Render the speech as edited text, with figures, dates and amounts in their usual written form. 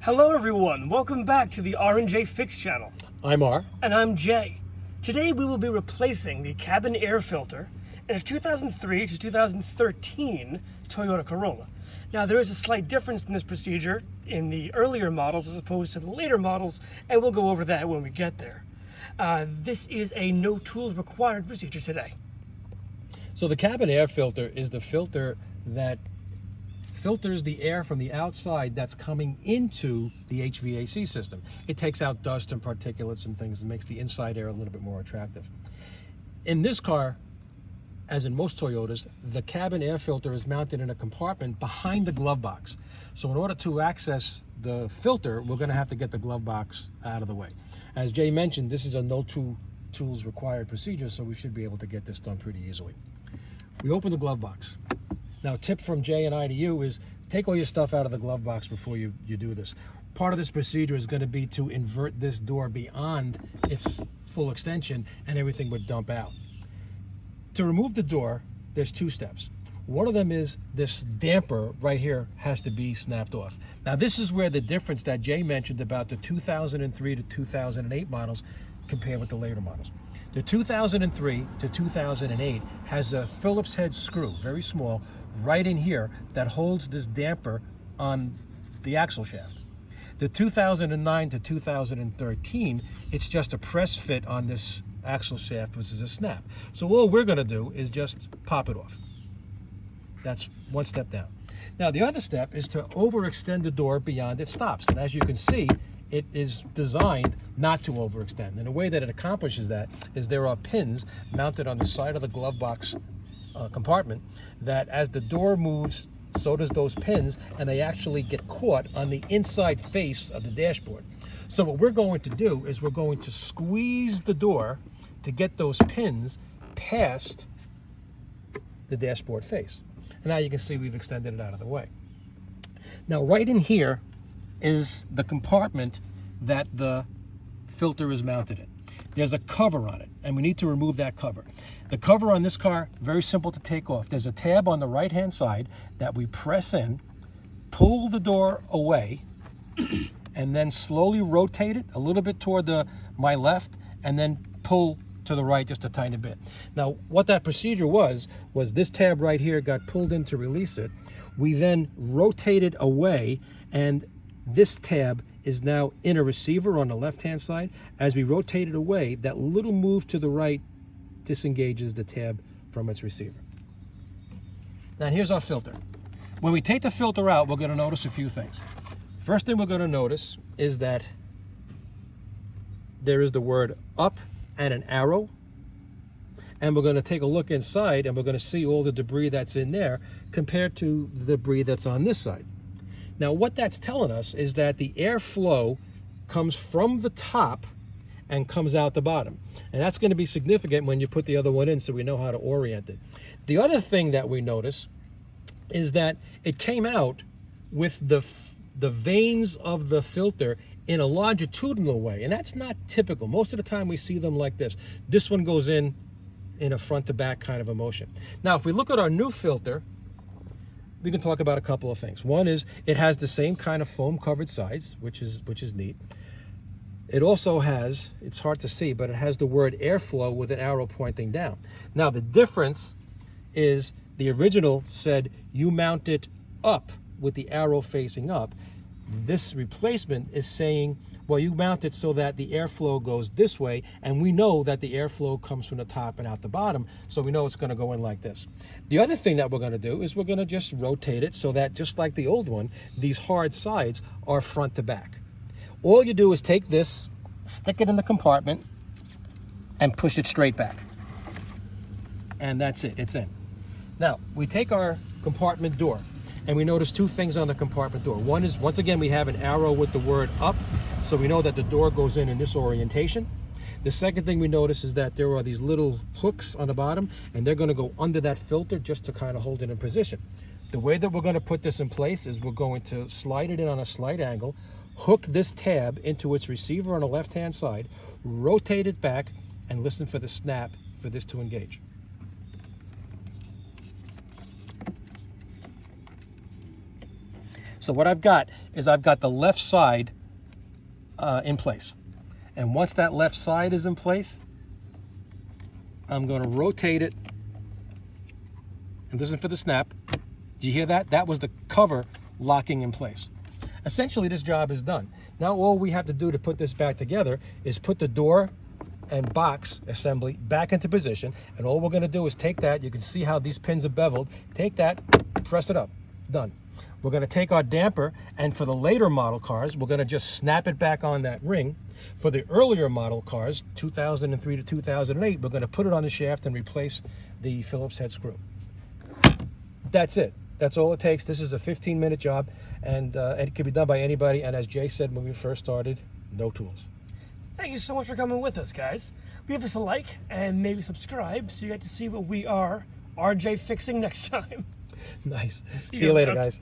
Hello everyone, welcome back to the R&J Fix channel. I'm R. And I'm Jay. Today we will be replacing the cabin air filter in a 2003 to 2013 Toyota Corolla. Now there is a slight difference in this procedure in the earlier models as opposed to the later models, and we'll go over that when we get there. This is a no tools required procedure today. So the cabin air filter is the filter that filters the air from the outside that's coming into the HVAC system. It takes out dust and particulates and things and makes the inside air a little bit more attractive. In this car, as in most Toyotas, the cabin air filter is mounted in a compartment behind the glove box. So in order to access the filter, we're going to have to get the glove box out of the way. As Jay mentioned, this is a no tools required procedure, so we should be able to get this done pretty easily. We open the glove box. Now, a tip from Jay and I to you is take all your stuff out of the glove box before you do this. Part of this procedure is going to be to invert this door beyond its full extension and everything would dump out. To remove the door, there's two steps. One of them is this damper right here has to be snapped off. Now, this is where the difference that Jay mentioned about the 2003 to 2008 models compared with the later models. The 2003 to 2008 has a Phillips head screw, very small, right in here that holds this damper on the axle shaft. The 2009 to 2013, it's just a press fit on this axle shaft, which is a snap. So all we're going to do is just pop it off. That's one step down. Now the other step is to overextend the door beyond its stops. And as you can see, it is designed not to overextend. And the way that it accomplishes that is there are pins mounted on the side of the glove box compartment that as the door moves, so does those pins, and they actually get caught on the inside face of the dashboard. So what we're going to do is we're going to squeeze the door to get those pins past the dashboard face. And now you can see we've extended it out of the way. Now right in here is the compartment that the filter is mounted in. There's a cover on it, and we need to remove that cover. The cover on this car, very simple to take off. There's a tab on the right-hand side that we press in, pull the door away, and then slowly rotate it a little bit toward my left, and then pull to the right just a tiny bit. Now, what that procedure was this tab right here got pulled in to release it. We then rotated away, and this tab is now in a receiver on the left-hand side. As we rotate it away, that little move to the right disengages the tab from its receiver. Now here's our filter. When we take the filter out, we're going to notice a few things. First thing we're going to notice is that there is the word up and an arrow. And we're going to take a look inside and we're going to see all the debris that's in there compared to the debris that's on this side. Now what that's telling us is that the airflow comes from the top and comes out the bottom. And that's going to be significant when you put the other one in so we know how to orient it. The other thing that we notice is that it came out with the vanes of the filter in a longitudinal way, and that's not typical. Most of the time we see them like this. This one goes in a front to back kind of a motion. Now if we look at our new filter, we can talk about a couple of things. One is it has the same kind of foam covered sides, which is neat. It also has, it's hard to see, but it has the word airflow with an arrow pointing down. Now the difference is the original said you mount it up with the arrow facing up. This replacement is saying, well, you mount it so that the airflow goes this way, and we know that the airflow comes from the top and out the bottom, so we know it's going to go in like this. The other thing that we're going to do is we're going to just rotate it so that, just like the old one, these hard sides are front to back. All you do is take this, stick it in the compartment, and push it straight back. And that's it, it's in. Now, we take our compartment door, and we notice two things on the compartment door. One is, once again, we have an arrow with the word up, so we know that the door goes in this orientation. The second thing we notice is that there are these little hooks on the bottom, and they're going to go under that filter just to kind of hold it in position. The way that we're going to put this in place is we're going to slide it in on a slight angle, hook this tab into its receiver on the left-hand side, rotate it back, and listen for the snap for this to engage. So what I've got is I've got the left side in place. And once that left side is in place, I'm going to rotate it. And listen for the snap. Do you hear that? That was the cover locking in place. Essentially, this job is done. Now all we have to do to put this back together is put the door and box assembly back into position. And all we're going to do is take that. You can see how these pins are beveled. Take that, press it up. Done. We're going to take our damper, and for the later model cars, we're going to just snap it back on that ring. For the earlier model cars, 2003 to 2008, we're going to put it on the shaft and replace the Phillips head screw. That's it. That's all it takes. This is a 15-minute job, and it can be done by anybody. And as Jay said when we first started, no tools. Thank you so much for coming with us, guys. Leave us a like and maybe subscribe so you get to see what we are RJ fixing next time. Nice. See you later, guys.